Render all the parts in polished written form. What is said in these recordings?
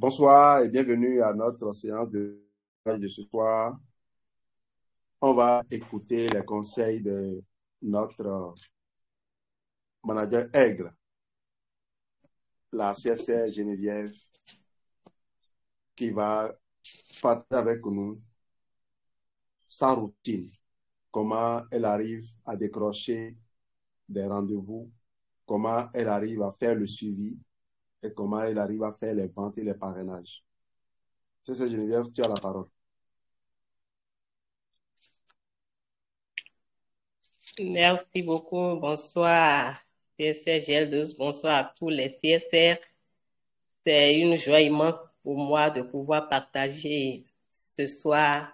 Bonsoir et bienvenue à notre séance de ce soir. On va écouter les conseils de notre manager Aigle, la CSR Geneviève, qui va partager avec nous sa routine, comment elle arrive à décrocher des rendez-vous, comment elle arrive à faire le suivi et comment elle arrive à faire les ventes et les parrainages. CSR Geneviève, tu as la parole. Merci beaucoup. Bonsoir, CSR GL12. Bonsoir à tous les CSR. C'est une joie immense pour moi de pouvoir partager ce soir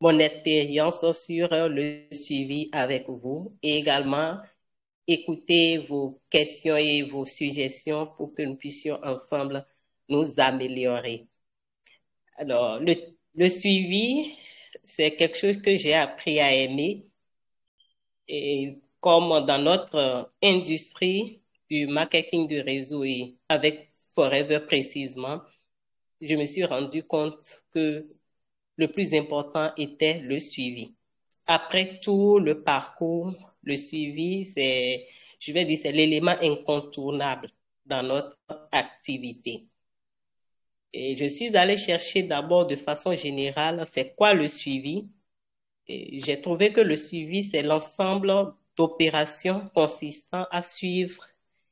mon expérience sur le suivi avec vous et également écouter vos questions et vos suggestions pour que nous puissions ensemble nous améliorer. Alors, le suivi, c'est quelque chose que j'ai appris à aimer. Et comme dans notre industrie du marketing de réseau et avec Forever précisément, je me suis rendu compte que le plus important était le suivi. Après tout le parcours, le suivi, je vais dire, c'est l'élément incontournable dans notre activité. Et je suis allée chercher d'abord de façon générale, c'est quoi le suivi? J'ai trouvé que le suivi, c'est l'ensemble d'opérations consistant à suivre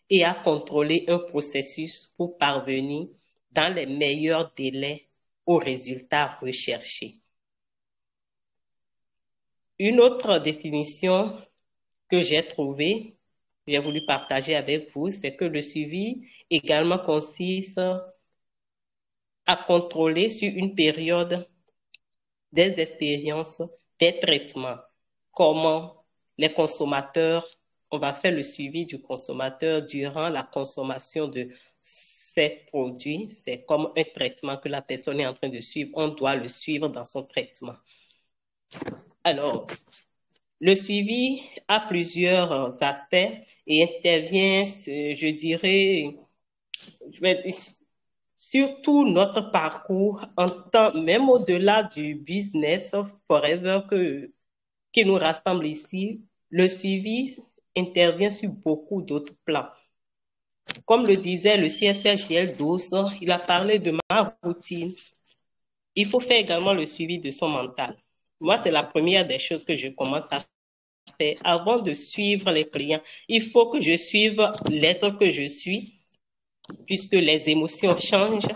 et à contrôler un processus pour parvenir dans les meilleurs délais aux résultats recherchés. Une autre définition que j'ai trouvée, j'ai voulu partager avec vous, c'est que le suivi également consiste à contrôler sur une période des expériences, des traitements, comment les consommateurs, on va faire le suivi du consommateur durant la consommation de ces produits. C'est comme un traitement que la personne est en train de suivre. On doit le suivre dans son traitement. Alors, le suivi a plusieurs aspects et intervient, je dirais, sur tout notre parcours, en temps, même au-delà du business forever qui nous rassemble ici, le suivi intervient sur beaucoup d'autres plans. Comme le disait le CSRGL 12, il a parlé de ma routine. Il faut faire également le suivi de son mental. Moi, c'est la première des choses que je commence à faire avant de suivre les clients. Il faut que je suive l'être que je suis, puisque les émotions changent,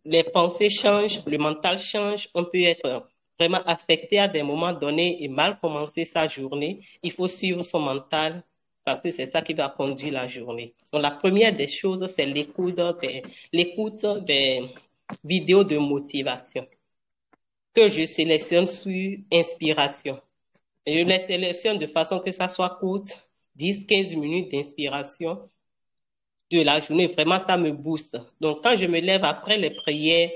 les pensées changent, le mental change, on peut être vraiment affecté à des moments donnés et mal commencer sa journée. Il faut suivre son mental parce que c'est ça qui va conduire la journée. Donc, la première des choses, c'est l'écoute des vidéos de motivation que je sélectionne sur inspiration. Et je les sélectionne de façon que ça soit courte, 10-15 minutes d'inspiration de la journée. Vraiment, ça me booste. Donc, quand je me lève après les prières,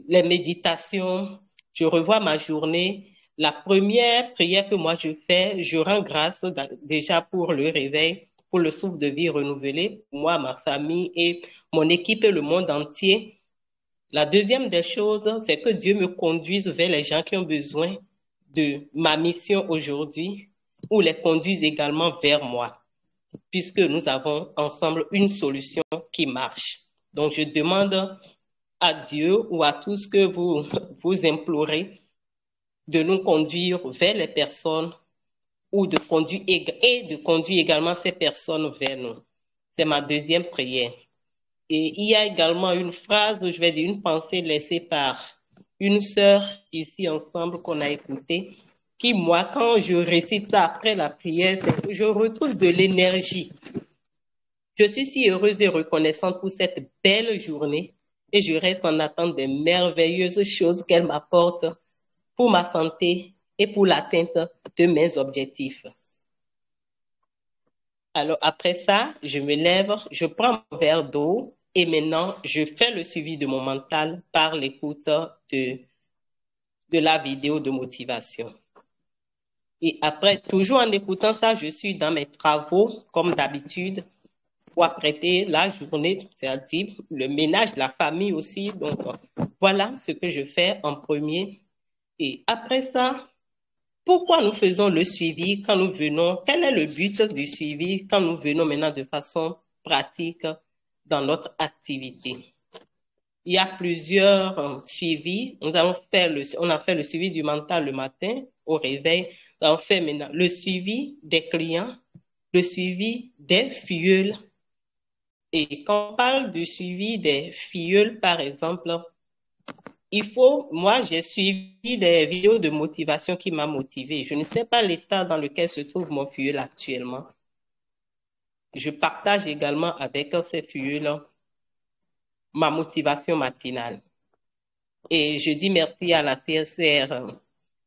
les méditations, je revois ma journée. La première prière que moi je fais, je rends grâce déjà pour le réveil, pour le souffle de vie renouvelé, pour moi, ma famille et mon équipe et le monde entier. La deuxième des choses, c'est que Dieu me conduise vers les gens qui ont besoin de ma mission aujourd'hui ou les conduise également vers moi, puisque nous avons ensemble une solution qui marche. Donc, je demande à Dieu ou à tous que vous implorez de nous conduire vers les personnes ou de conduire également ces personnes vers nous. C'est ma deuxième prière. Et il y a également une phrase, je vais dire une pensée laissée par une sœur ici ensemble qu'on a écoutée, qui moi, quand je récite ça après la prière, je retrouve de l'énergie. Je suis si heureuse et reconnaissante pour cette belle journée et je reste en attente des merveilleuses choses qu'elle m'apporte pour ma santé et pour l'atteinte de mes objectifs. Alors après ça, je me lève, je prends mon verre d'eau et maintenant, je fais le suivi de mon mental par l'écoute de la vidéo de motivation. Et après, toujours en écoutant ça, je suis dans mes travaux, comme d'habitude. pour apprêter la journée, c'est-à-dire le ménage de la famille aussi. Donc, voilà ce que je fais en premier. Et après ça, pourquoi nous faisons le suivi quand nous venons? Quel est le but du suivi quand nous venons maintenant de façon pratique dans notre activité? Il y a plusieurs suivis. On a fait le suivi du mental le matin au réveil. On fait maintenant le suivi des clients, le suivi des filleuls. Et quand on parle du suivi des filleuls, par exemple, moi, j'ai suivi des vidéos de motivation qui m'ont motivé. Je ne sais pas l'état dans lequel se trouve mon filleul actuellement. Je partage également avec ces filleuls ma motivation matinale. Et je dis merci à la CSR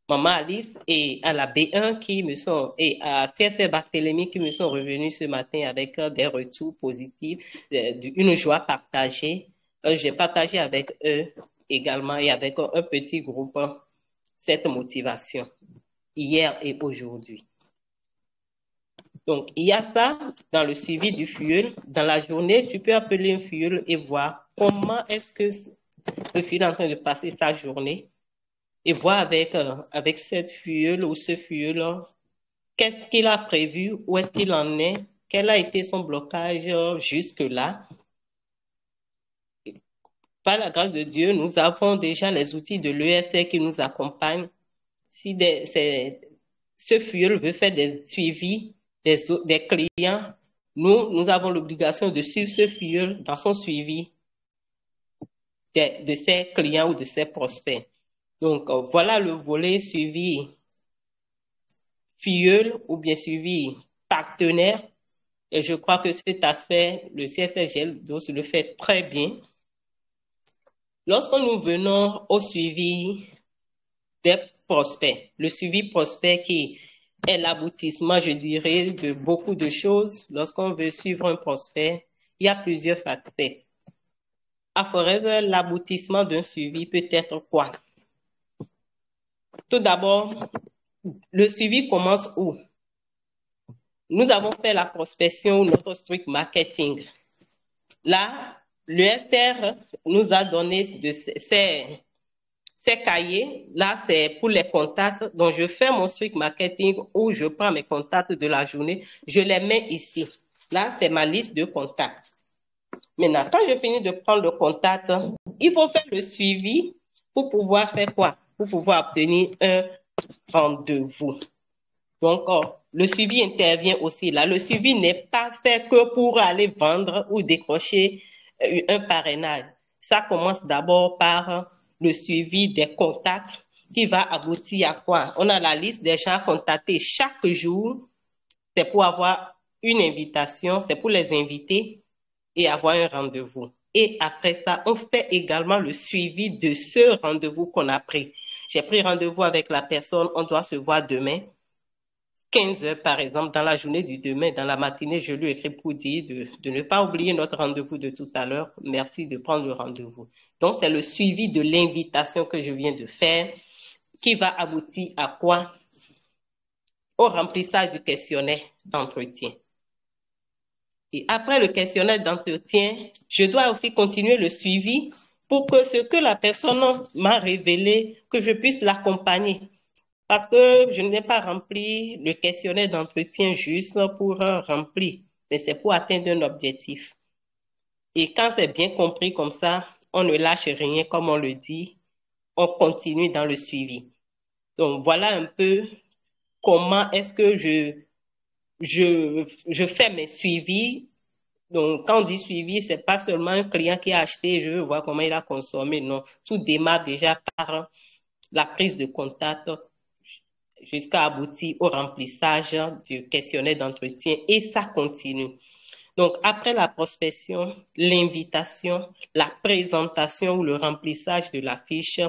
Maman Alice et à la B1 et à CSR Barthélemy qui me sont revenus ce matin avec des retours positifs, une joie partagée. J'ai partagé avec eux également et avec un petit groupe cette motivation hier et aujourd'hui. Donc, il y a ça dans le suivi du filleul. Dans la journée, tu peux appeler un filleul et voir comment est-ce que le filleul est en train de passer sa journée et voir avec cette filleule ou ce filleul qu'est-ce qu'il a prévu, où est-ce qu'il en est, quel a été son blocage jusque-là. Par la grâce de Dieu, nous avons déjà les outils de l'ESR qui nous accompagnent. Si ce filleul veut faire des suivis des clients, nous avons l'obligation de suivre ce filleul dans son suivi de ses clients ou de ses prospects. Donc, voilà le volet suivi filleul ou bien suivi partenaire. Et je crois que cet aspect, le CSRGL le fait très bien. Lorsque nous venons au suivi des prospects, le suivi prospect qui est l'aboutissement, je dirais, de beaucoup de choses. Lorsqu'on veut suivre un prospect, il y a plusieurs facteurs. À Forever, l'aboutissement d'un suivi peut être quoi? Tout d'abord, le suivi commence où? Nous avons fait la prospection, notre strict marketing. Là, l'USR nous a donné ces cahiers. Là, c'est pour les contacts. Donc, je fais mon strict marketing où je prends mes contacts de la journée. Je les mets ici. Là, c'est ma liste de contacts. Maintenant, quand je finis de prendre le contact, il faut faire le suivi pour pouvoir faire quoi? Pour pouvoir obtenir un rendez-vous. Donc, le suivi intervient aussi là. Le suivi n'est pas fait que pour aller vendre ou décrocher un parrainage. Ça commence d'abord par le suivi des contacts qui va aboutir à quoi? On a la liste des gens contactés chaque jour. C'est pour avoir une invitation, c'est pour les inviter et avoir un rendez-vous. Et après ça, on fait également le suivi de ce rendez-vous qu'on a pris. J'ai pris rendez-vous avec la personne, on doit se voir demain. 15 heures, par exemple, dans la journée du demain, dans la matinée, je lui ai écrit pour dire de ne pas oublier notre rendez-vous de tout à l'heure. Merci de prendre le rendez-vous. Donc, c'est le suivi de l'invitation que je viens de faire qui va aboutir à quoi? Au remplissage du questionnaire d'entretien. Et après le questionnaire d'entretien, je dois aussi continuer le suivi pour que ce que la personne m'a révélé, que je puisse l'accompagner. Parce que je n'ai pas rempli le questionnaire d'entretien juste pour remplir, mais c'est pour atteindre un objectif. Et quand c'est bien compris comme ça, on ne lâche rien, comme on le dit, on continue dans le suivi. Donc, voilà un peu comment est-ce que je fais mes suivis. Donc, quand on dit suivi, c'est pas seulement un client qui a acheté, je veux voir comment il a consommé. Non, tout démarre déjà par la prise de contact jusqu'à aboutir au remplissage du questionnaire d'entretien et ça continue. Donc, après la prospection, l'invitation, la présentation ou le remplissage de la fiche,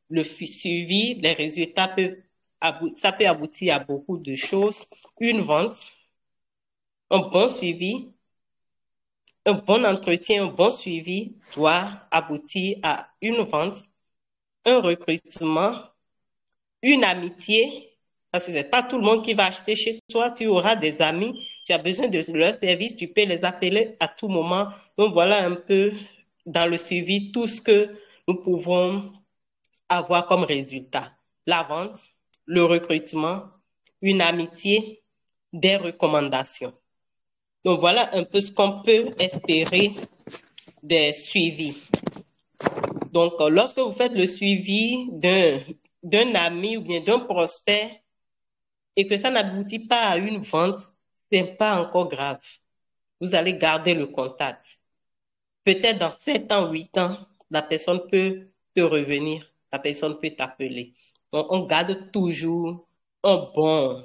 le suivi, les résultats ça peut aboutir à beaucoup de choses. Une vente, un bon suivi, un bon entretien, un bon suivi doit aboutir à une vente, un recrutement, une amitié Parce que c'est pas tout le monde qui va acheter chez toi. Tu auras des amis, tu as besoin de leur service, tu peux les appeler à tout moment. Donc voilà un peu dans le suivi tout ce que nous pouvons avoir comme résultat. La vente, le recrutement, une amitié, des recommandations. Donc voilà un peu ce qu'on peut espérer des suivis. Donc lorsque vous faites le suivi d'un ami ou bien d'un prospect et que ça n'aboutit pas à une vente, c'est pas encore grave. Vous allez garder le contact. Peut-être dans 7 ans, 8 ans, la personne peut te revenir, la personne peut t'appeler. Donc, on garde toujours un bon,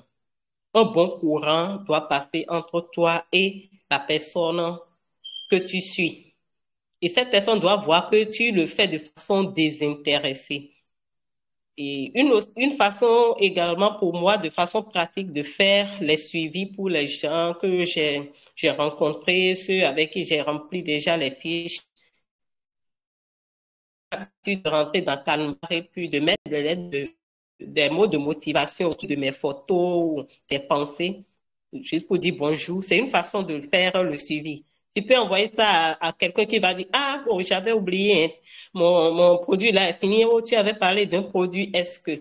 un bon courant doit passer entre toi et la personne que tu suis. Et cette personne doit voir que tu le fais de façon désintéressée. Et une façon également pour moi, de façon pratique, de faire les suivis pour les gens que j'ai rencontrés, ceux avec qui j'ai rempli déjà les fiches, de rentrer dans Canva et puis de mettre des mots de motivation autour de mes photos, des pensées, juste pour dire bonjour. C'est une façon de faire le suivi. Tu peux envoyer ça à quelqu'un qui va dire, ah bon, j'avais oublié, hein, mon produit là est fini. Oh, tu avais parlé d'un produit, est-ce que...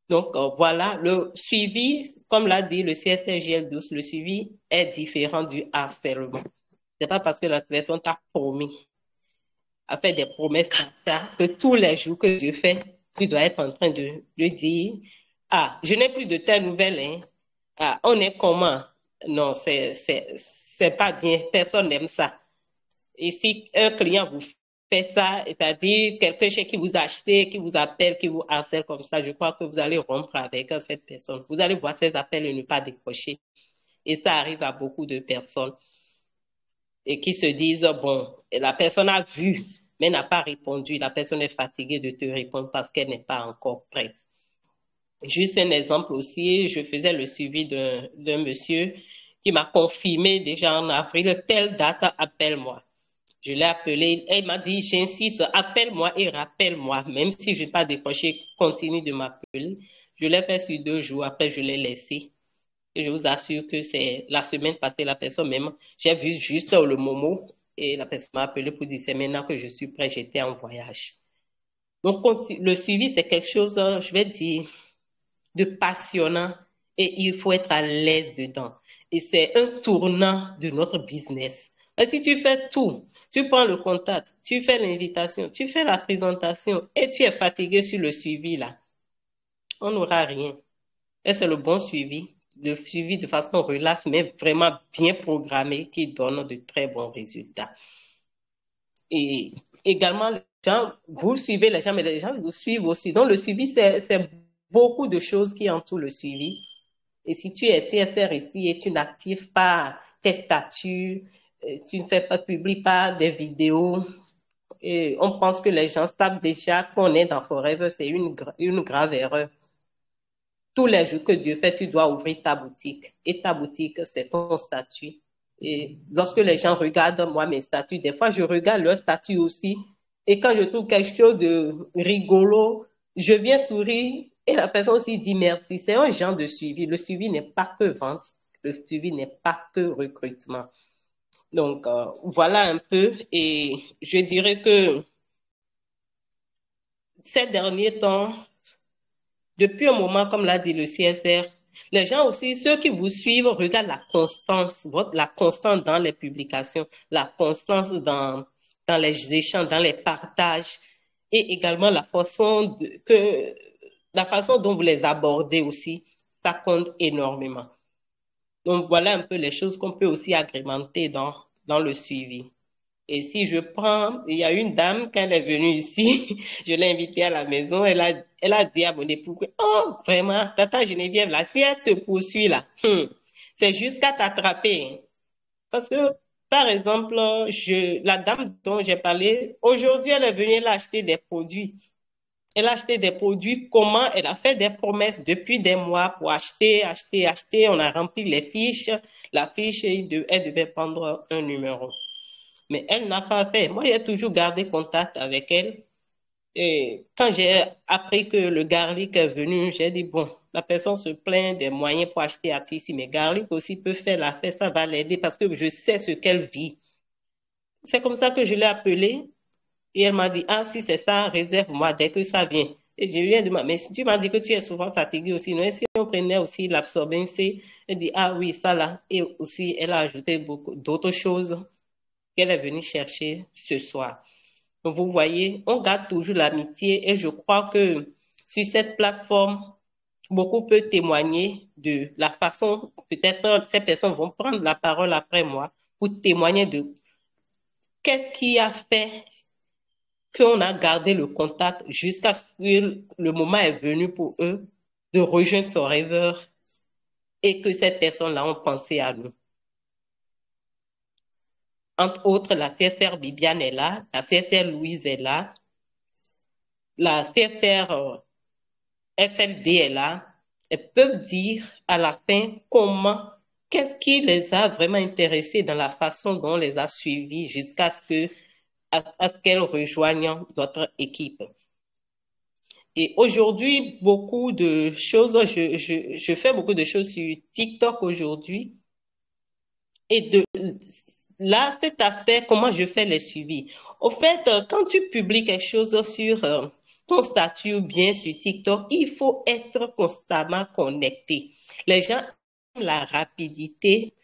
Donc, voilà, le suivi, comme l'a dit le CSRGL12, le suivi est différent du harcèlement. C'est pas parce que la personne t'a promis à faire des promesses d'achat que tous les jours que Dieu fait, tu dois être en train de dire, ah, je n'ai plus de telles nouvelles, hein. Ah, on est comment? Non, c'est pas bien. Personne n'aime ça. Et si un client vous fait ça, c'est-à-dire quelqu'un chez qui vous achetez, qui vous appelle, qui vous harcèle comme ça, je crois que vous allez rompre avec cette personne. Vous allez voir ces appels et ne pas décrocher. Et ça arrive à beaucoup de personnes et qui se disent, bon, la personne a vu, mais n'a pas répondu. La personne est fatiguée de te répondre parce qu'elle n'est pas encore prête. Juste un exemple aussi, je faisais le suivi d'un monsieur qui m'a confirmé déjà en avril, telle date, appelle-moi. Je l'ai appelé, elle m'a dit, j'insiste, appelle-moi et rappelle-moi, même si je n'ai pas décroché, continue de m'appeler. Je l'ai fait sur 2 jours, après je l'ai laissé. Et je vous assure que c'est la semaine passée, la personne même, j'ai vu juste le Momo et la personne m'a appelé pour dire, c'est maintenant que je suis prêt, j'étais en voyage. Donc, le suivi, c'est quelque chose, je vais dire, de passionnant et il faut être à l'aise dedans. Et c'est un tournant de notre business. Et si tu fais tout, tu prends le contact, tu fais l'invitation, tu fais la présentation et tu es fatigué sur le suivi là, on n'aura rien. Et c'est le bon suivi, le suivi de façon relaxe, mais vraiment bien programmé qui donne de très bons résultats. Et également, les gens, vous suivez les gens, mais les gens vous suivent aussi. Donc, le suivi, c'est beaucoup de choses qui entourent le suivi. Et si tu es CSR ici et tu n'actives pas tes statuts, tu ne fais pas, publies pas des vidéos, et on pense que les gens savent déjà qu'on est dans Forever, c'est une grave erreur. Tous les jours que Dieu fait, tu dois ouvrir ta boutique. Et ta boutique, c'est ton statut. Et lorsque les gens regardent, moi, mes statuts, des fois, je regarde leur statut aussi. Et quand je trouve quelque chose de rigolo, je viens sourire et la personne aussi dit merci. C'est un genre de suivi. Le suivi n'est pas que vente. Le suivi n'est pas que recrutement. Donc, voilà un peu. Et je dirais que ces derniers temps, depuis un moment, comme l'a dit le CSR, les gens aussi, ceux qui vous suivent, regardent la constance, la constance dans les publications, la constance dans les échanges, dans les partages, et également la façon dont vous les abordez aussi, ça compte énormément. Donc voilà un peu les choses qu'on peut aussi agrémenter dans le suivi. Et si je prends, il y a une dame, quand elle est venue ici, je l'ai invitée à la maison, elle a dit à mon époux, oh, vraiment, tata Geneviève, là, si elle te poursuit, là, c'est jusqu'à t'attraper. Hein. Parce que, par exemple, la dame dont j'ai parlé, aujourd'hui, elle est venue, elle a acheté des produits. Elle a acheté des produits, comment? Elle a fait des promesses depuis des mois pour acheter, acheter, acheter. On a rempli les fiches. La fiche, elle devait prendre un numéro. Mais elle n'a pas fait. Moi, j'ai toujours gardé contact avec elle. Et quand j'ai appris que le garlic est venu, j'ai dit, bon, la personne se plaint des moyens pour acheter à ici, mais garlic aussi peut faire l'affaire, ça va l'aider parce que je sais ce qu'elle vit. C'est comme ça que je l'ai appelée et elle m'a dit, ah, si c'est ça, réserve-moi dès que ça vient. Et je lui ai demandé, mais tu m'as dit que tu es souvent fatiguée aussi, non? Et si on prenait aussi l'absorbin C, elle dit, ah oui, ça là. Et aussi, elle a ajouté beaucoup d'autres choses qu'elle est venue chercher ce soir. Donc, vous voyez, on garde toujours l'amitié et je crois que sur cette plateforme, beaucoup peuvent témoigner de la façon, peut-être ces personnes vont prendre la parole après moi pour témoigner de qu'est-ce qui a fait qu'on a gardé le contact jusqu'à ce que le moment est venu pour eux de rejoindre Forever et que ces personnes-là ont pensé à nous. Entre autres, la CSR Bibiane est là, la CSR Louise est là, la CSR FLD est là. Elles peuvent dire à la fin comment, qu'est-ce qui les a vraiment intéressés dans la façon dont on les a suivis jusqu'à ce qu'elles rejoignent notre équipe. Et aujourd'hui, beaucoup de choses, je fais beaucoup de choses sur TikTok aujourd'hui. Et de là, cet aspect, comment je fais les suivis. Au fait, quand tu publies quelque chose sur ton statut ou bien sur TikTok, il faut être constamment connecté. Les gens aiment la rapidité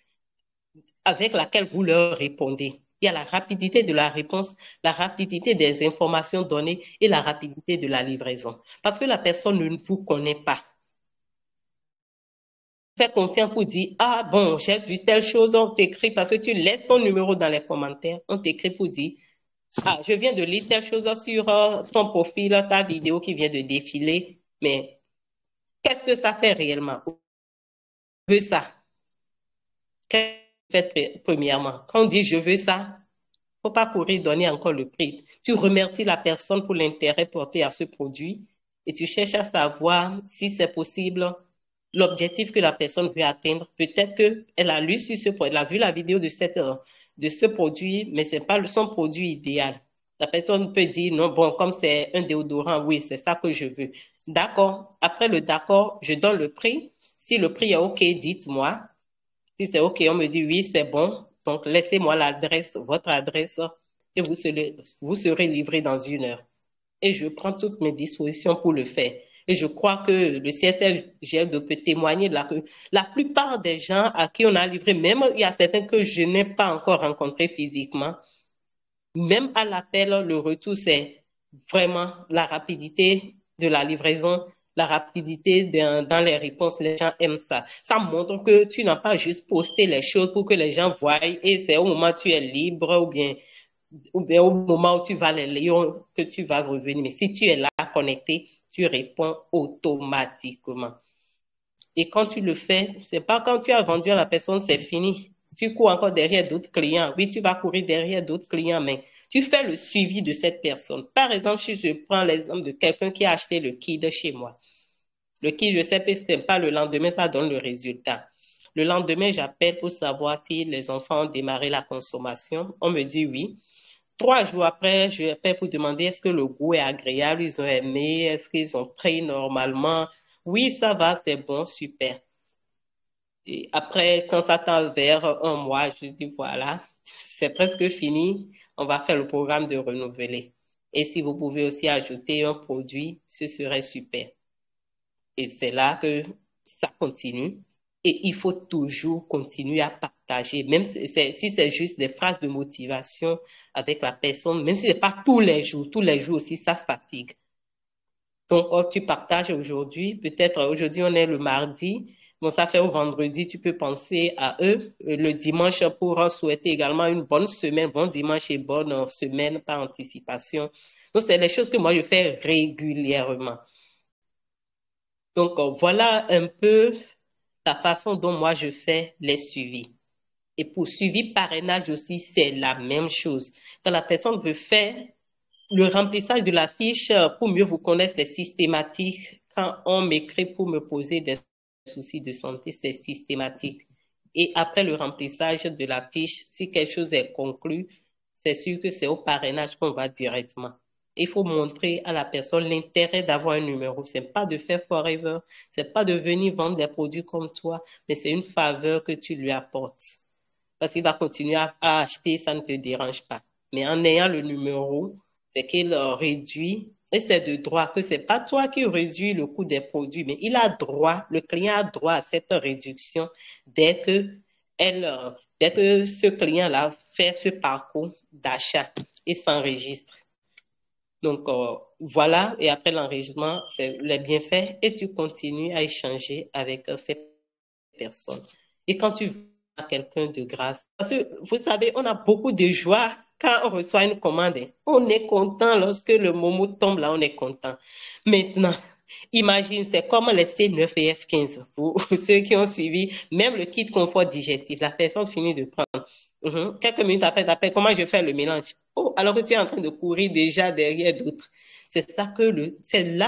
avec laquelle vous leur répondez. Il y a la rapidité de la réponse, la rapidité des informations données et la rapidité de la livraison. Parce que la personne ne vous connaît pas. Fais confiance pour dire, ah bon, j'ai vu telle chose, on t'écrit parce que tu laisses ton numéro dans les commentaires, on t'écrit pour dire, ah, je viens de lire telle chose sur ton profil, ta vidéo qui vient de défiler, mais qu'est-ce que ça fait réellement? Je veux ça. Qu'est-ce que tu fais premièrement? Quand on dit je veux ça, faut pas courir donner encore le prix. Tu remercies la personne pour l'intérêt porté à ce produit et tu cherches à savoir si c'est possible l'objectif que la personne veut atteindre. Peut-être qu'elle a lu sur ce produit, elle a vu la vidéo de ce produit, mais c'est pas son produit idéal. La personne peut dire non, bon, comme c'est un déodorant, oui, c'est ça que je veux. D'accord. Après le d'accord, je donne le prix. Si le prix est OK, dites-moi. Si c'est OK, on me dit oui, c'est bon. Donc, laissez-moi l'adresse, votre adresse, et vous serez livré dans 1 heure. Et je prends toutes mes dispositions pour le faire. Et je crois que le CSLGF peut témoigner là que la plupart des gens à qui on a livré, même il y a certains que je n'ai pas encore rencontrés physiquement, même à l'appel, le retour, c'est vraiment la rapidité de la livraison, la rapidité dans les réponses. Les gens aiment ça. Ça montre que tu n'as pas juste posté les choses pour que les gens voient et c'est au moment où tu es libre ou bien au moment où tu vas les lire que tu vas revenir. Mais si tu es là connecté, tu réponds automatiquement. Et quand tu le fais, c'est pas quand tu as vendu à la personne, c'est fini. Tu cours encore derrière d'autres clients. Oui, tu vas courir derrière d'autres clients, mais tu fais le suivi de cette personne. Par exemple, si je prends l'exemple de quelqu'un qui a acheté le kit de chez moi. Le kit, je sais que c'est pas le lendemain, ça donne le résultat. Le lendemain, j'appelle pour savoir si les enfants ont démarré la consommation. On me dit oui. 3 jours après, je appelle pour demander est-ce que le goût est agréable, ils ont aimé, est-ce qu'ils ont pris normalement. Oui, ça va, c'est bon, super. Et après, quand ça tend vers 1 mois, je dis voilà, c'est presque fini, on va faire le programme de renouveler. Et si vous pouvez aussi ajouter un produit, ce serait super. Et c'est là que ça continue. Et il faut toujours continuer à partager, même si c'est juste des phrases de motivation avec la personne, même si ce n'est pas tous les jours aussi, ça fatigue. Donc, tu partages aujourd'hui, peut-être aujourd'hui on est le mardi, bon, ça fait au vendredi, tu peux penser à eux, le dimanche pour souhaiter également une bonne semaine, bon dimanche et bonne semaine par anticipation. Donc, c'est les choses que moi je fais régulièrement. Donc, voilà un peu la façon dont moi je fais les suivis. Et pour suivi parrainage aussi, c'est la même chose. Quand la personne veut faire le remplissage de la fiche, pour mieux vous connaître, c'est systématique. Quand on m'écrit pour me poser des soucis de santé, c'est systématique. Et après le remplissage de la fiche, si quelque chose est conclu, c'est sûr que c'est au parrainage qu'on va directement. Il faut montrer à la personne l'intérêt d'avoir un numéro. C'est pas de faire forever, c'est pas de venir vendre des produits comme toi, mais c'est une faveur que tu lui apportes. Parce qu'il va continuer à acheter, ça ne te dérange pas. Mais en ayant le numéro, c'est qu'il réduit, et c'est de droit, que c'est pas toi qui réduis le coût des produits, mais il a droit, le client a droit à cette réduction dès que dès que ce client-là fait ce parcours d'achat et s'enregistre. Donc, voilà, et après l'enregistrement, c'est les bienfaits et tu continues à échanger avec ces personnes. Et quand tu vois quelqu'un de grâce, parce que vous savez, on a beaucoup de joie quand on reçoit une commande. On est content lorsque le momo tombe là, on est content. Maintenant, imagine, c'est comme les C9 et F15. Pour ceux qui ont suivi, même le kit confort digestif, la personne finit de prendre. Quelques minutes après, comment je fais le mélange? Oh, alors que tu es en train de courir déjà derrière d'autres. C'est là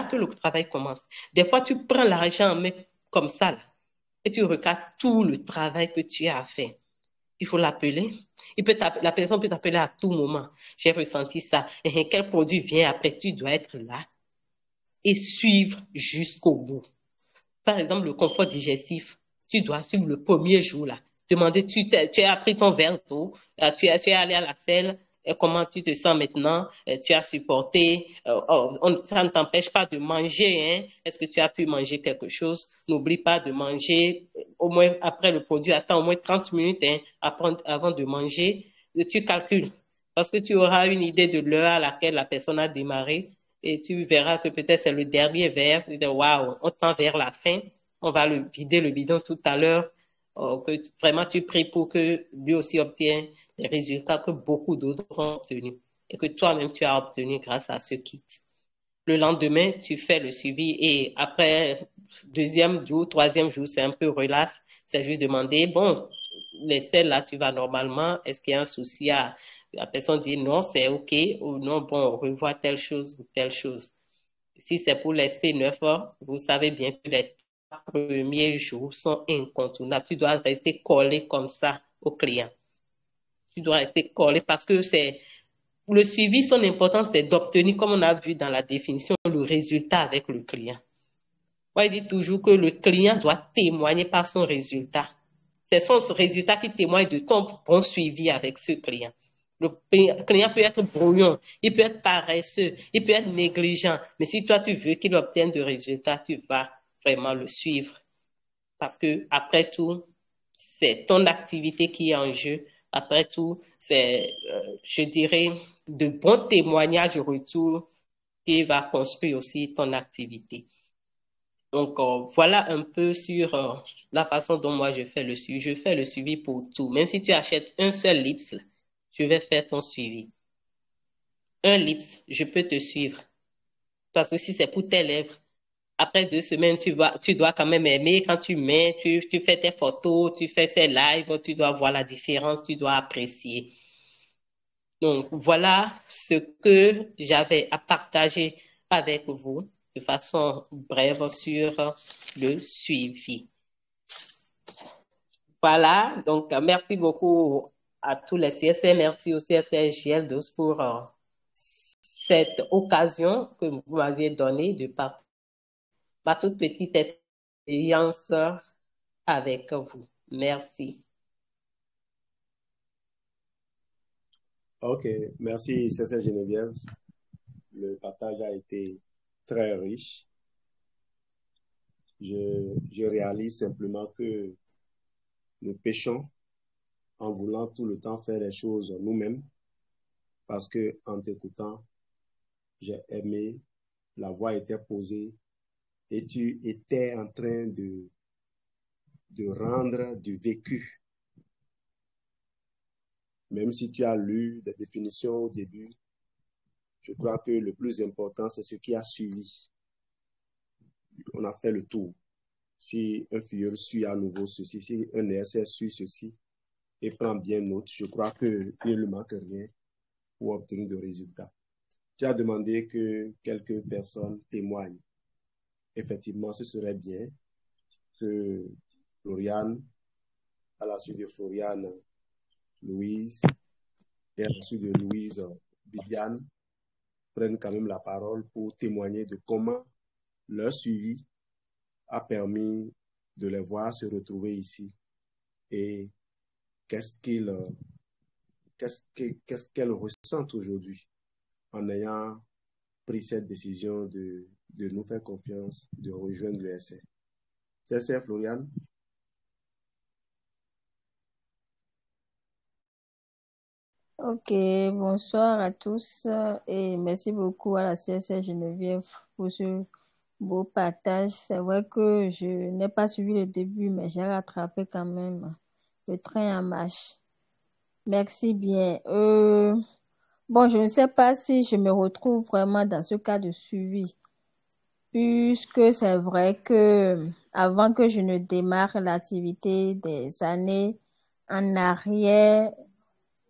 que le travail commence. Des fois, tu prends l'argent en main comme ça, là, et tu regardes tout le travail que tu as à faire. Il faut l'appeler. La personne peut t'appeler à tout moment. J'ai ressenti ça. Et quel produit vient après? Tu dois être là et suivre jusqu'au bout. Par exemple, le confort digestif, tu dois suivre le premier jour là. Demander, tu as pris ton verre d'eau, tu es allé à la selle, comment tu te sens maintenant, tu as supporté, ça ne t'empêche pas de manger, hein. Est-ce que tu as pu manger quelque chose? N'oublie pas de manger, au moins après le produit, attends au moins 30 minutes hein, avant de manger. Tu calcules, parce que tu auras une idée de l'heure à laquelle la personne a démarré et tu verras que peut-être c'est le dernier verre. Tu dis, waouh, on tend vers la fin. On va le vider le bidon tout à l'heure. Que vraiment tu pries pour que lui aussi obtienne les résultats que beaucoup d'autres ont obtenus et que toi-même tu as obtenu grâce à ce kit. Le lendemain, tu fais le suivi et après deuxième jour, troisième jour, c'est un peu relax. C'est juste demander, bon, les selles là, tu vas normalement. Est-ce qu'il y a un souci à la personne dit non, c'est OK ou non, bon, on revoit telle chose ou telle chose. Si c'est pour les C9 heures, vous savez bien que les premiers jours sont incontournables. Tu dois rester collé comme ça au client. Tu dois rester collé parce que c'est le suivi, son importance, c'est d'obtenir, comme on a vu dans la définition, le résultat avec le client. Moi, je dis toujours que le client doit témoigner par son résultat. C'est son résultat qui témoigne de ton bon suivi avec ce client. Le client peut être brouillon, il peut être paresseux, il peut être négligent, mais si toi tu veux qu'il obtienne de résultats, tu vas vraiment le suivre. Parce que après tout, c'est ton activité qui est en jeu. Après tout, c'est, je dirais, de bons témoignages au retour qui va construire aussi ton activité. Donc, voilà un peu sur la façon dont moi je fais le suivi. Je fais le suivi pour tout. Même si tu achètes un seul lips, je vais faire ton suivi. Un lips, je peux te suivre. Parce que si c'est pour tes lèvres, après 2 semaines, tu dois quand même aimer. Quand tu mets, tu fais tes photos, tu fais ces lives, tu dois voir la différence, tu dois apprécier. Donc, voilà ce que j'avais à partager avec vous de façon brève sur le suivi. Voilà, donc merci beaucoup à tous les CSM, merci au CSM GL12 pour cette occasion que vous m'aviez donnée de partager ma toute petite expérience avec vous. Merci. Ok, merci, Cécile Geneviève. Le partage a été très riche. Je réalise simplement que nous péchons en voulant tout le temps faire les choses nous-mêmes parce que en t'écoutant, j'ai aimé, la voix était posée et tu étais en train de rendre du vécu. Même si tu as lu des définitions au début, je crois que le plus important, c'est ce qui a suivi. On a fait le tour. Si un filleul suit à nouveau ceci, si un ESS suit ceci et prend bien note, je crois qu'il ne lui manque rien pour obtenir de résultats. Tu as demandé que quelques personnes témoignent. Effectivement, ce serait bien que Floriane, à la suite de Floriane, Louise, et à la suite de Louise, Bibiane, prennent quand même la parole pour témoigner de comment leur suivi a permis de les voir se retrouver ici et qu'est-ce qu'elles ressentent aujourd'hui en ayant pris cette décision de nous faire confiance, de rejoindre le SR. C'est Floriane. Ok, bonsoir à tous et merci beaucoup à la CSR Geneviève pour ce beau partage. C'est vrai que je n'ai pas suivi le début, mais j'ai rattrapé quand même le train en marche. Merci bien. Bon, je ne sais pas si je me retrouve vraiment dans ce cas de suivi, puisque c'est vrai que avant que je ne démarre l'activité des années en arrière,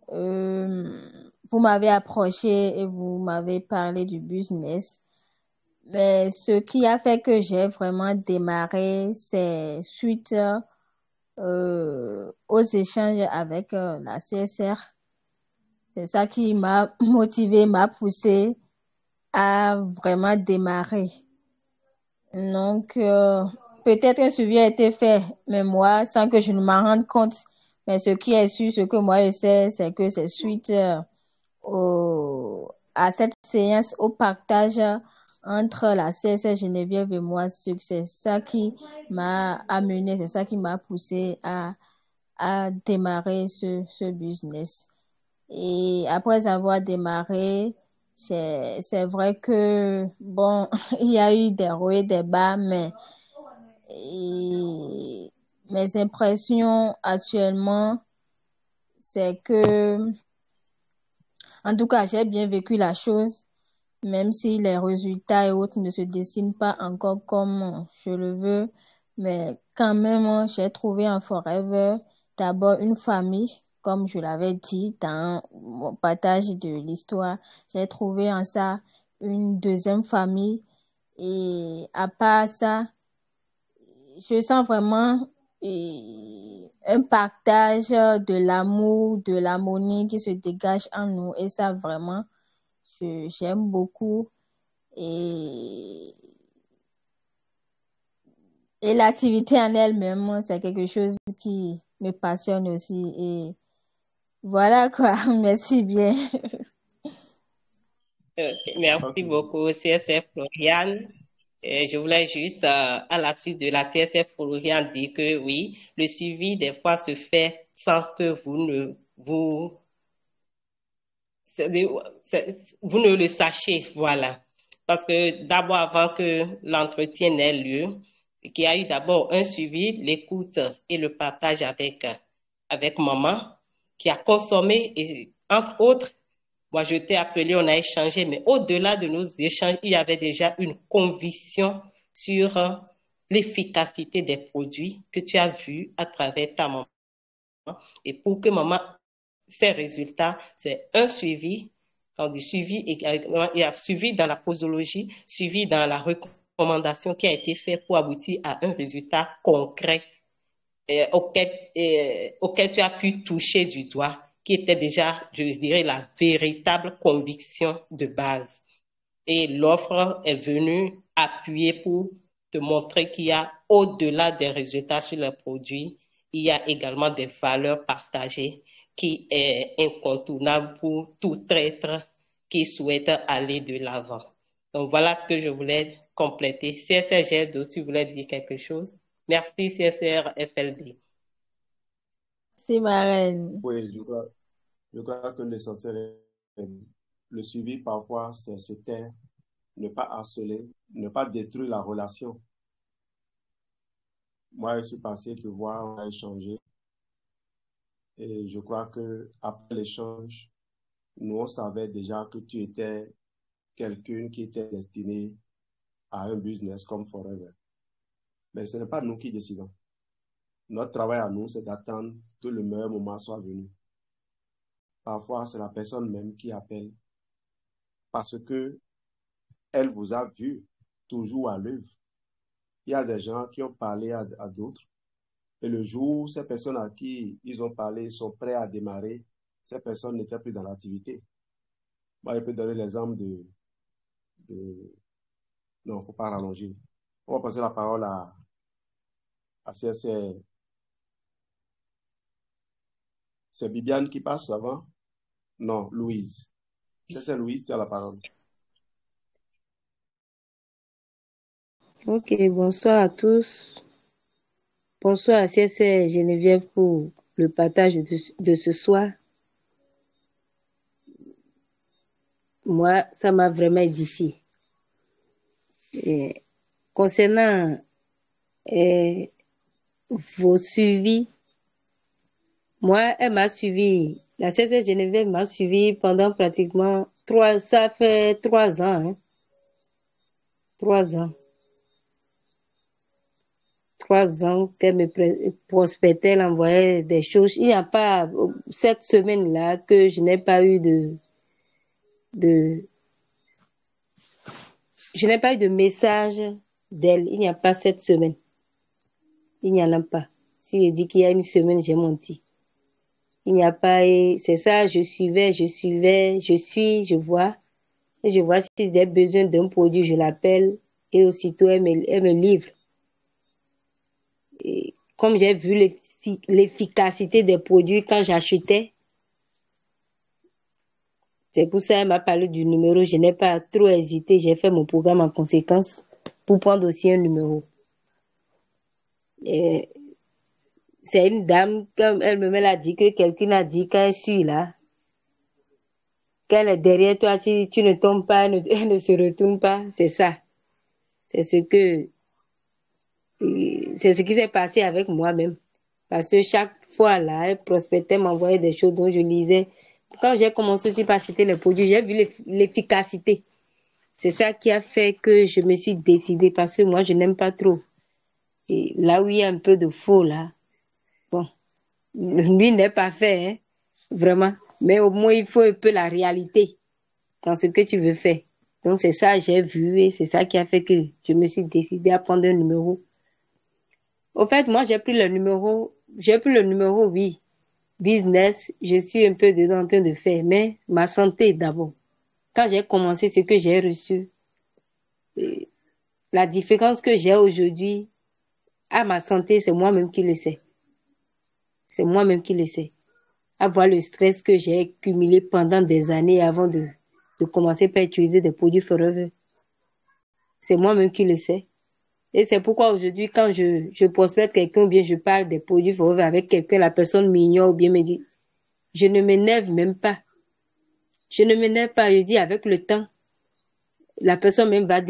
vous m'avez approché et vous m'avez parlé du business. Mais ce qui a fait que j'ai vraiment démarré, c'est suite aux échanges avec la CSR. C'est ça qui m'a motivé, m'a poussé à vraiment démarrer. Donc, peut-être un suivi a été fait, mais moi, sans que je ne m'en rende compte. Mais ce qui est sûr, ce que moi je sais, c'est que c'est suite à cette séance, au partage entre la CSR Geneviève et moi, c'est ça qui m'a amené, c'est ça qui m'a poussé à démarrer ce business. Et après avoir démarré, c'est vrai que, bon, il y a eu des hauts et des bas, mais mes impressions actuellement, c'est que, en tout cas, j'ai bien vécu la chose, même si les résultats et autres ne se dessinent pas encore comme je le veux. Mais quand même, j'ai trouvé en Forever d'abord une famille, comme je l'avais dit dans mon partage de l'histoire. J'ai trouvé en ça une deuxième famille. Et à part ça, je sens vraiment un partage de l'amour, de l'harmonie qui se dégage en nous. Et ça, vraiment, j'aime beaucoup. Et, et l'activité en elle-même, c'est quelque chose qui me passionne aussi. Et voilà quoi, merci bien. Merci Ok. beaucoup, CSF Floriane. Je voulais juste, à la suite de la CSF Floriane, dire que oui, le suivi des fois se fait sans que vous ne le sachiez, voilà. Parce que d'abord, avant que l'entretien n'ait lieu, qu'il y a eu d'abord un suivi, l'écoute et le partage avec maman, qui a consommé, et entre autres, moi, je t'ai appelé, on a échangé, mais au-delà de nos échanges, il y avait déjà une conviction sur l'efficacité des produits que tu as vus à travers ta maman. Et pour que maman, ces résultats, c'est un suivi. On dit suivi également, il y a suivi dans la posologie, suivi dans la recommandation qui a été faite pour aboutir à un résultat concret auquel tu as pu toucher du doigt, qui était déjà, je dirais, la véritable conviction de base. Et l'offre est venue appuyer pour te montrer qu'il y a, au-delà des résultats sur les produits, il y a également des valeurs partagées qui est incontournable pour tout être qui souhaite aller de l'avant. Donc voilà ce que je voulais compléter. CSRG, tu voulais dire quelque chose? Merci CSR FLD. Merci ma reine. Oui, je crois que l'essentiel est le suivi parfois, c'est se taire, ne pas harceler, ne pas détruire la relation. Moi, je suis passé te voir, on a échangé et je crois que après l'échange, nous, on savait déjà que tu étais quelqu'un qui était destiné à un business comme Forever. Mais ce n'est pas nous qui décidons. Notre travail à nous, c'est d'attendre que le meilleur moment soit venu. Parfois, c'est la personne même qui appelle parce que elle vous a vu toujours à l'œuvre. Il y a des gens qui ont parlé à d'autres et le jour où ces personnes à qui ils ont parlé sont prêts à démarrer, ces personnes n'étaient plus dans l'activité. Moi, je peux donner l'exemple Non, il ne faut pas rallonger. On va passer la parole à c'est Bibiane qui passe avant? Non, Louise. C'est Louise, tu as la parole. Ok, bonsoir à tous. Bonsoir à CSR Geneviève pour le partage de ce soir. Moi, ça m'a vraiment édifié. Et concernant vos suivis, moi, elle m'a suivi. La CSR Geneviève m'a suivi pendant pratiquement ça fait 3 ans. 3 ans. 3 ans qu'elle me prospectait, elle envoyait des choses. Il n'y a pas, cette semaine-là, que je n'ai pas eu je n'ai pas eu de message d'elle. Il n'y a pas cette semaine. Il n'y en a pas. Si je dis qu'il y a une semaine, j'ai menti. Il n'y a pas, et c'est ça, je suivais, je suis, je vois. Et je vois si j'ai besoin d'un produit, je l'appelle. Et aussitôt, elle me livre. Et comme j'ai vu l'efficacité des produits quand j'achetais, c'est pour ça qu'elle m'a parlé du numéro. Je n'ai pas trop hésité. J'ai fait mon programme en conséquence pour prendre aussi un numéro. Et c'est une dame, comme elle-même a dit, que quelqu'un a dit quand elle suit là, qu'elle est derrière toi, si tu ne tombes pas, elle ne se retourne pas. C'est ça. C'est ce qui s'est passé avec moi-même. Parce que chaque fois là, elle prospectait, m'envoyait des choses dont je lisais. Quand j'ai commencé aussi par acheter les produits, j'ai vu l'efficacité. C'est ça qui a fait que je me suis décidée, parce que moi, je n'aime pas trop. Et là où il y a un peu de faux, là, bon, lui n'est pas fait, hein, vraiment. Mais au moins, il faut un peu la réalité dans ce que tu veux faire. Donc, c'est ça que j'ai vu et c'est ça qui a fait que je me suis décidée à prendre un numéro. Au fait, moi, j'ai pris le numéro, oui, business, je suis un peu dedans en train de faire, mais ma santé d'abord. Quand j'ai commencé ce que j'ai reçu, la différence que j'ai aujourd'hui à ma santé, c'est moi-même qui le sais. C'est moi-même qui le sais. Avoir le stress que j'ai cumulé pendant des années avant de commencer par utiliser des produits Forever. C'est moi-même qui le sais. Et c'est pourquoi aujourd'hui, quand je prospecte quelqu'un ou bien je parle des produits Forever avec quelqu'un, la personne m'ignore ou bien me dit, je ne m'énerve même pas. Je ne m'énerve pas. Je dis avec le temps, la personne même va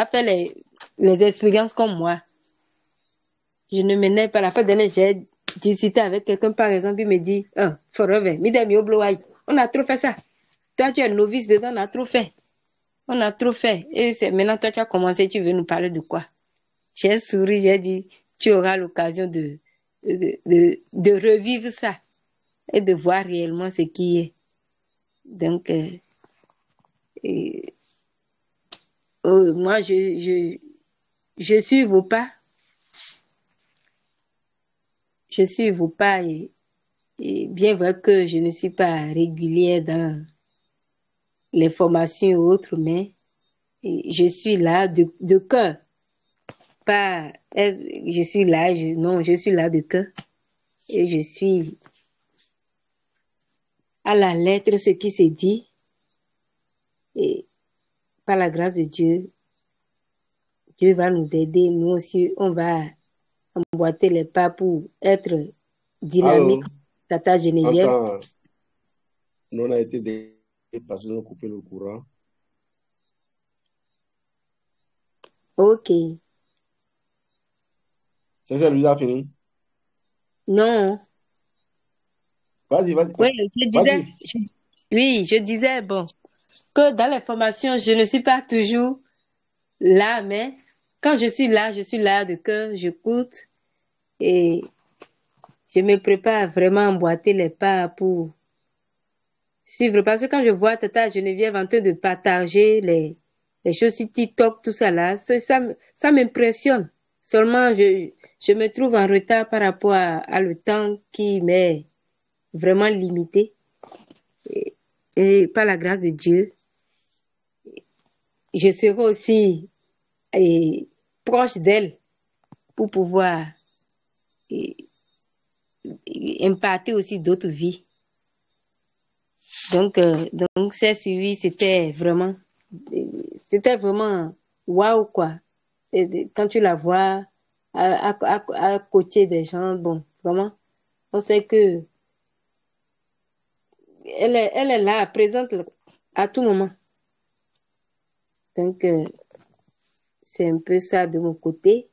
faire les expériences comme moi. Je ne m'énerve pas. La fois dernière, j'ai discuté avec quelqu'un, par exemple, il me dit, Forever, on a trop fait ça. Toi, tu es novice dedans, on a trop fait. On a trop fait. Et c'est maintenant, toi, tu as commencé, tu veux nous parler de quoi? J'ai souri, j'ai dit, tu auras l'occasion de revivre ça et de voir réellement ce qui est. Donc, moi, je suis vos pas. Je suis vos pas et bien vrai que je ne suis pas régulière dans les formations et autres, mais je suis là de cœur. Pas, je suis là, non, je suis là de cœur. Et je suis à la lettre ce qui se dit. Et par la grâce de Dieu, Dieu va nous aider. Nous aussi, on va emboîter les pas pour être Allô, dynamique. Tata Geneviève. attends, nous on a été dépassés, nous couper le courant. Ok. C'est ça, lui a fini. Non. Vas-y, Oui, vas-y. je disais, bon, que dans les formations, je ne suis pas toujours là, mais quand je suis là de cœur, j'écoute et je me prépare vraiment à emboîter les pas pour suivre. Parce que quand je vois Tata Geneviève en train de partager les choses sur TikTok, tout ça là, ça m'impressionne. Seulement, je me trouve en retard par rapport à le temps qui m'est vraiment limité. Et par la grâce de Dieu, je serai aussi proche d'elle pour pouvoir eh, imparter aussi d'autres vies. Donc ces suivis, c'était vraiment waouh, quoi. Quand tu la vois à côté des gens, bon, vraiment, on sait que elle est là, présente à tout moment. Donc, c'est un peu ça de mon côté.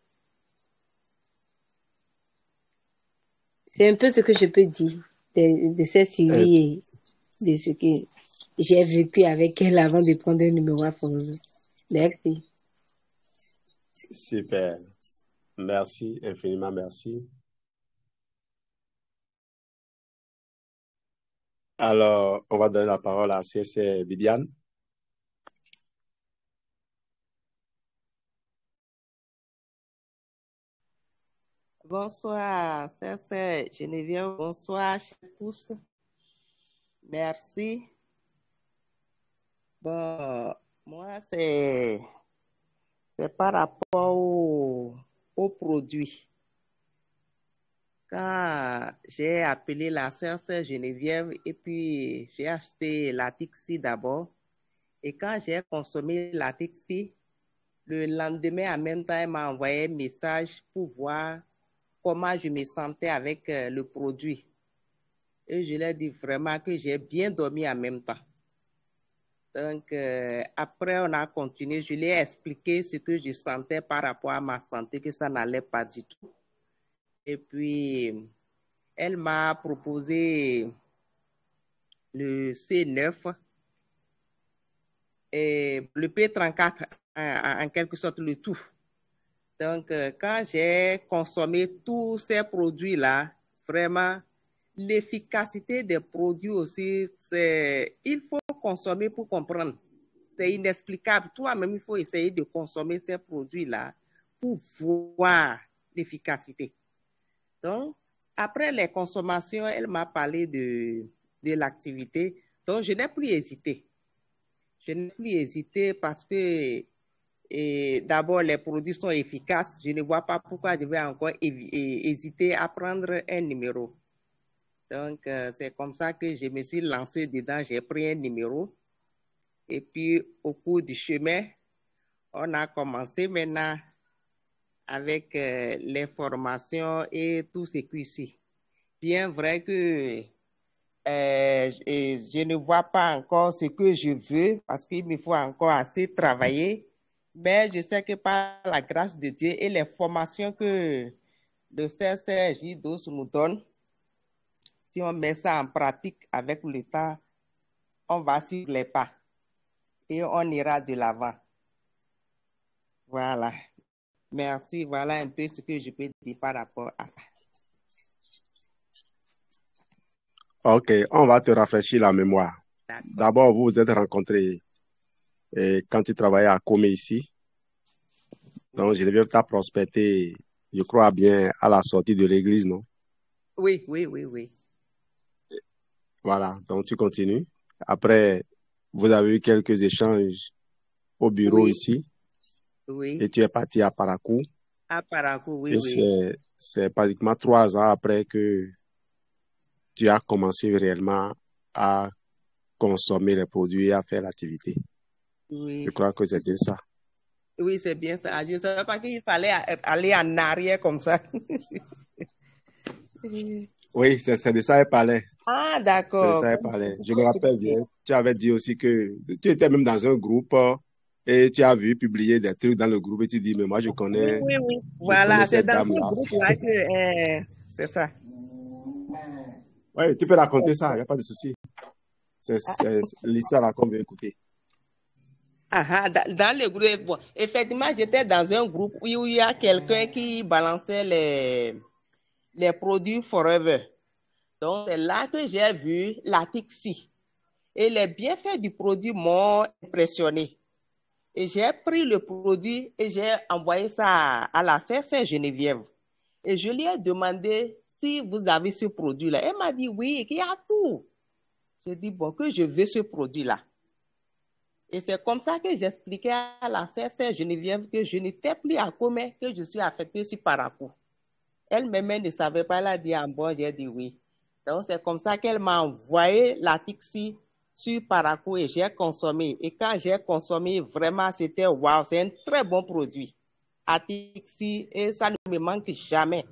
C'est un peu ce que je peux dire de ces Euh, suivis et de ce que j'ai vécu avec elle avant de prendre un numéro à Forever. Merci. Super. Merci, infiniment merci. Alors, on va donner la parole à CC Viviane. Bonsoir, c'est Geneviève. Bonsoir, tous. Merci. Bon, moi, c'est par rapport au produit. Quand j'ai appelé la sœur Geneviève et puis j'ai acheté la Tixi d'abord. Et quand j'ai consommé la Tixi, le lendemain, en même temps, elle m'a envoyé un message pour voir comment je me sentais avec le produit. Et je lui ai dit vraiment que j'ai bien dormi en même temps. Donc, après, on a continué. Je lui ai expliqué ce que je sentais par rapport à ma santé, que ça n'allait pas du tout. Et puis, elle m'a proposé le C9 et le P34, en quelque sorte, le tout. Donc, quand j'ai consommé tous ces produits-là, vraiment, l'efficacité des produits aussi, il faut consommer pour comprendre. C'est inexplicable. Toi-même, il faut essayer de consommer ces produits-là pour voir l'efficacité. Donc, après les consommations, elle m'a parlé de l'activité. Donc, je n'ai plus hésité. Je n'ai plus hésité parce que d'abord, les produits sont efficaces. Je ne vois pas pourquoi je vais encore hésiter à prendre un numéro. Donc, c'est comme ça que je me suis lancée dedans. J'ai pris un numéro. Et puis, au cours du chemin, on a commencé maintenant avec les formations et tout ce qui suit. Bien vrai que je ne vois pas encore ce que je veux parce qu'il me faut encore assez travailler. Mais je sais que par la grâce de Dieu et les formations que le CCJ2 nous donne, si on met ça en pratique avec le temps, on va suivre les pas et on ira de l'avant. Voilà. Merci. Voilà un peu ce que je peux dire par rapport à ça. OK, on va te rafraîchir la mémoire. D'accord. D'abord, vous vous êtes rencontrés quand tu travaillais à Comé ici. Donc, Geneviève t'a prospecté, je crois bien, à la sortie de l'église, non? Oui. Voilà, donc tu continues. Après, vous avez eu quelques échanges au bureau Oui, ici oui. et tu es parti à Parakou. À Parakou, oui, Et oui. c'est pratiquement 3 ans après que tu as commencé réellement à consommer les produits et à faire l'activité. Je Oui, crois que c'est bien ça. oui, c'est bien ça. Je ne savais pas qu'il fallait aller en arrière comme ça. Oui, c'est de ça qu'elle parlait. Ah, C'est de d'accord. ça qu'elle parlait. Je me rappelle bien. Tu avais dit aussi que tu étais même dans un groupe et tu as vu publier des trucs dans le groupe et tu dis, mais moi, Oui, oui. je connais Voilà, c'est cette dans ce dame-là. groupe-là que c'est ça. Oui, tu peux raconter ça, il n'y a pas de souci. C'est l'histoire qu'on veut écouter. Dans le groupe, bon, effectivement, j'étais dans un groupe où il y a quelqu'un qui balançait les produits Forever. Donc, c'est là que j'ai vu la Tixi. Et les bienfaits du produit m'ont impressionné. Et j'ai pris le produit et j'ai envoyé ça à la CC Geneviève. Et je lui ai demandé si vous avez ce produit-là. Elle m'a dit oui, qu'il y a tout. J'ai dit, bon, que je veux ce produit-là. Et c'est comme ça que j'expliquais à la sœur Geneviève que je n'étais plus à Comé, que je suis affectée sur Parakou. Elle-même ne savait pas, elle a dit en bon, j'ai dit oui. Donc c'est comme ça qu'elle m'a envoyé la Tixi sur Parakou et j'ai consommé. Et quand j'ai consommé, vraiment, c'était waouh, c'est un très bon produit. Atixi, et ça ne me manque jamais.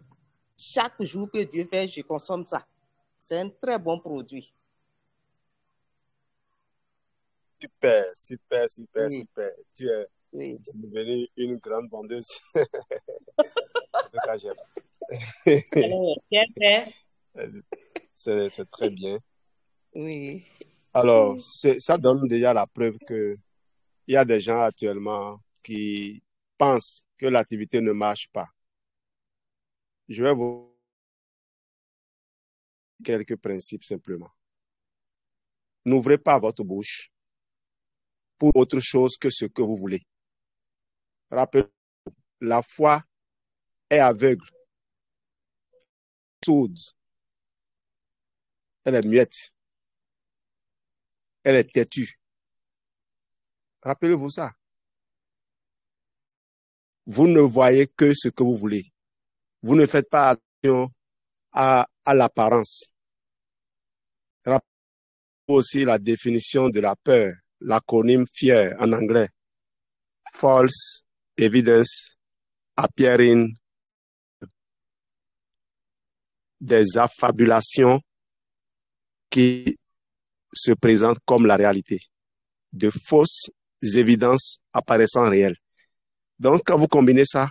Chaque jour que Dieu fait, je consomme ça. C'est un très bon produit. Super, super, super, Oui, super. Tu es oui. devenue une grande vendeuse. En tout cas, j'aime. Alors, j'ai fait. C'est très bien. Oui. Alors, ça donne déjà la preuve que il y a des gens actuellement qui pensent que l'activité ne marche pas. Je vais vous donner quelques principes simplement. N'ouvrez pas votre bouche pour autre chose que ce que vous voulez. Rappelez, la foi est aveugle, sourde, elle est muette, elle est têtue. Rappelez-vous ça. Vous ne voyez que ce que vous voulez. Vous ne faites pas attention à l'apparence. Rappelez-vous aussi la définition de la peur, l'acronyme FEAR en anglais. False evidence appearing, des affabulations qui se présentent comme la réalité, de fausses évidences apparaissant réelles. Donc, quand vous combinez ça,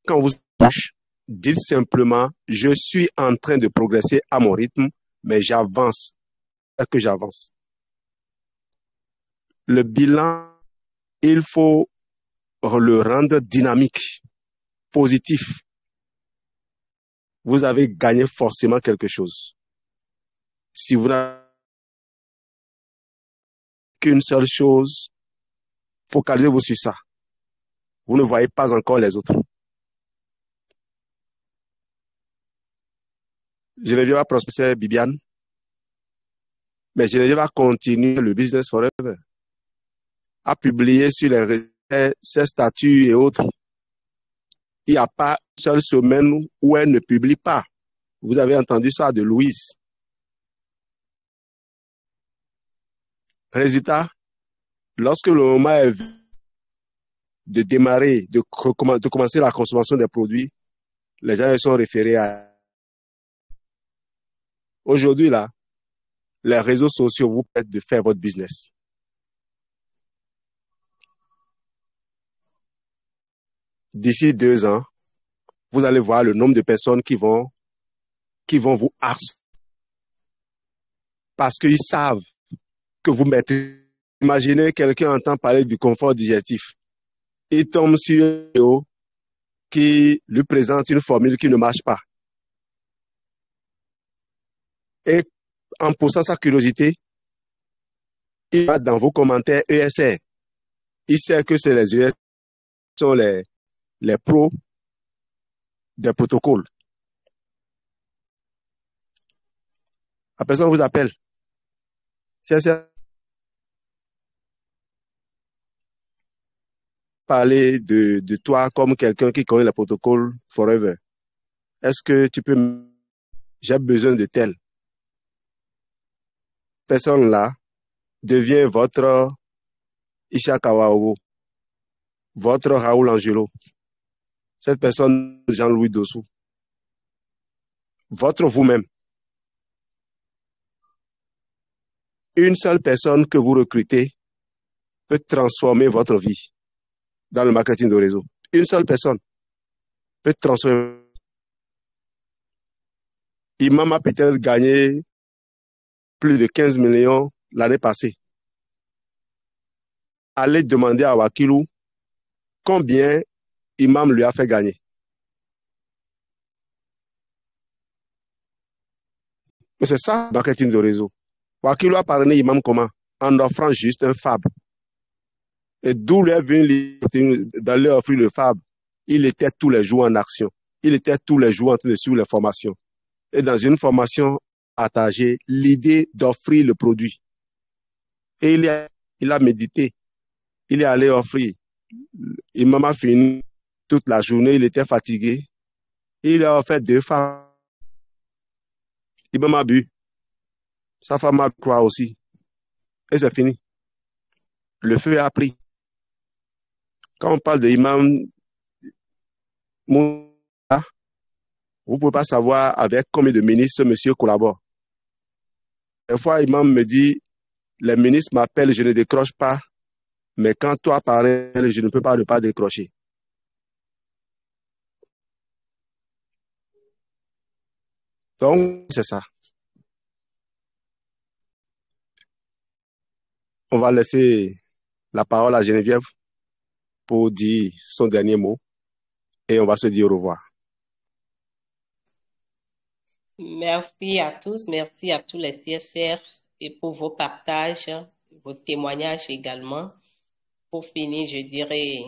quand vous touchez, dites simplement, je suis en train de progresser à mon rythme, mais j'avance, que j'avance. Le bilan, il faut le rendre dynamique, positif. Vous avez gagné forcément quelque chose. Si vous n'avez qu'une seule chose, focalisez-vous sur ça. Vous ne voyez pas encore les autres. Geneviève va prospérer Bibiane, mais Geneviève va continuer le business forever, à publier sur les réseaux ses statuts et autres. Il n'y a pas une seule semaine où elle ne publie pas. Vous avez entendu ça de Louise. Résultat, lorsque le moment est venu de démarrer, de commencer la consommation des produits, les gens sont référés à... Aujourd'hui, là, les réseaux sociaux vous permettent de faire votre business. D'ici 2 ans, vous allez voir le nombre de personnes qui vont vous harceler parce qu'ils savent que vous mettez. Imaginez quelqu'un entend parler du confort digestif. Il tombe sur une vidéo qui lui présente une formule qui ne marche pas. Et en poussant sa curiosité, il va dans vos commentaires ESR. Il sait que c'est les ESR qui sont les pros des protocoles. La personne vous appelle. C'est parler de toi comme quelqu'un qui connaît le protocole forever. Est-ce que tu peux... J'ai besoin de tel. Personne-là devient votre Isaka Waobo, votre Raoul Angelo. Cette personne, Jean-Louis Dossou. Votre vous-même. Une seule personne que vous recrutez peut transformer votre vie dans le marketing de réseau. Une seule personne peut transformer. Imam a peut-être gagné plus de 15 millions l'année passée. Allez demander à Wakilou combien Imam lui a fait gagner. Mais c'est ça, le marketing de réseau. Wakilou a parrainé Imam comment? En offrant juste un fab. Et d'où lui est venu d'aller offrir le fab. Il était tous les jours en action. Il était tous les jours en train de suivre les formations. Et dans une formation partagée, l'idée d'offrir le produit. Et Il a médité. Il est allé offrir. Imam a fini toute la journée. Il était fatigué. Il a offert 2 femmes. Imam a bu. Sa femme a croix aussi. Et c'est fini. Le feu a pris. Quand on parle de Imam Moussa, vous ne pouvez pas savoir avec combien de ministres ce monsieur collabore. Des fois, Imam me dit, les ministres m'appellent, je ne décroche pas. Mais quand toi parles, je ne peux pas ne pas décrocher. Donc, c'est ça. On va laisser la parole à Geneviève pour dire son dernier mot et on va se dire au revoir. Merci à tous les CSR et pour vos partages, vos témoignages également. Pour finir, je dirais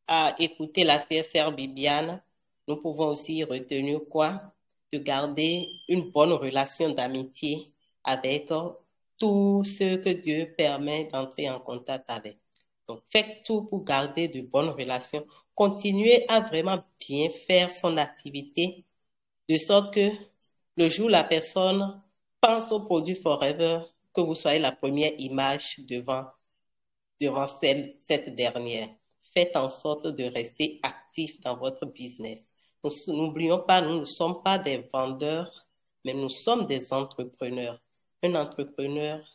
à écouter la CSR Bibiane, nous pouvons aussi retenir quoi? De garder une bonne relation d'amitié avec tous ceux que Dieu permet d'entrer en contact avec. Donc, faites tout pour garder de bonnes relations. Continuez à vraiment bien faire son activité, de sorte que le jour où la personne pense au produit Forever, que vous soyez la première image devant cette dernière. Faites en sorte de rester actif dans votre business. N'oublions pas, nous ne sommes pas des vendeurs, mais nous sommes des entrepreneurs. Un entrepreneur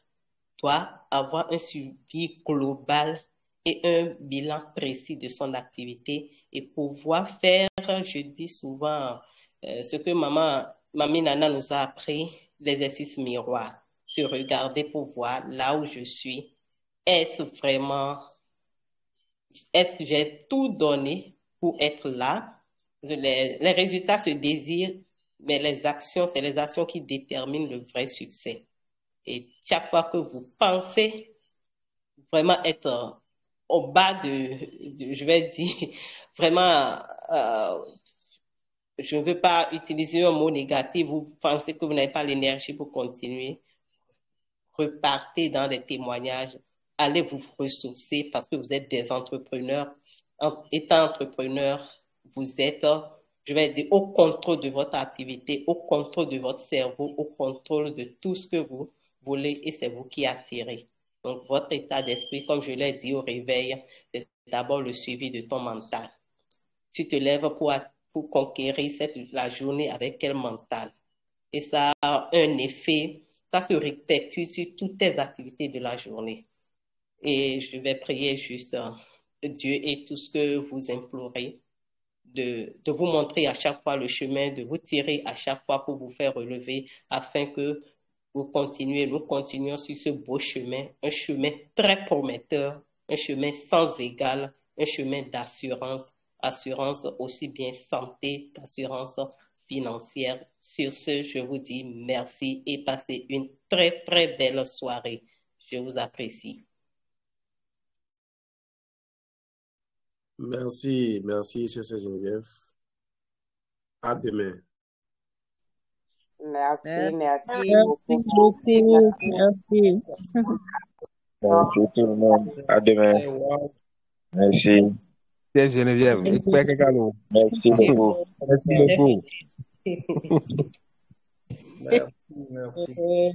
doit avoir un suivi global et un bilan précis de son activité et pouvoir faire, je dis souvent, ce que Mamie Nana nous a appris, l'exercice miroir, se regarder pour voir là où je suis. Est-ce que j'ai tout donné pour être là? Les résultats se désirent, mais c'est les actions qui déterminent le vrai succès. Et chaque fois que vous pensez vraiment être au bas je vais dire, vraiment, je ne veux pas utiliser un mot négatif, vous pensez que vous n'avez pas l'énergie pour continuer, repartez dans des témoignages, allez vous ressourcer parce que vous êtes des entrepreneurs. En étant entrepreneur, vous êtes, je vais dire, au contrôle de votre activité, au contrôle de votre cerveau, au contrôle de tout ce que vous voulez et c'est vous qui attirez. Donc, votre état d'esprit, comme je l'ai dit au réveil, c'est d'abord le suivi de ton mental. Tu te lèves pour conquérir la journée avec quel mental? Et ça a un effet, ça se répercute sur toutes tes activités de la journée. Et je vais prier juste Dieu et tout ce que vous implorez, de vous montrer à chaque fois le chemin, de vous tirer à chaque fois pour vous faire relever, afin que nous continuions sur ce beau chemin, un chemin très prometteur, un chemin sans égal, un chemin d'assurance, assurance aussi bien santé qu'assurance financière. Sur ce, je vous dis merci et passez une très, très belle soirée. Je vous apprécie. Merci, c'est Geneviève. À demain. Merci Merci beaucoup. Merci. Merci tout le monde. À demain. Merci. C'est Geneviève. Merci beaucoup. Merci beaucoup. Merci.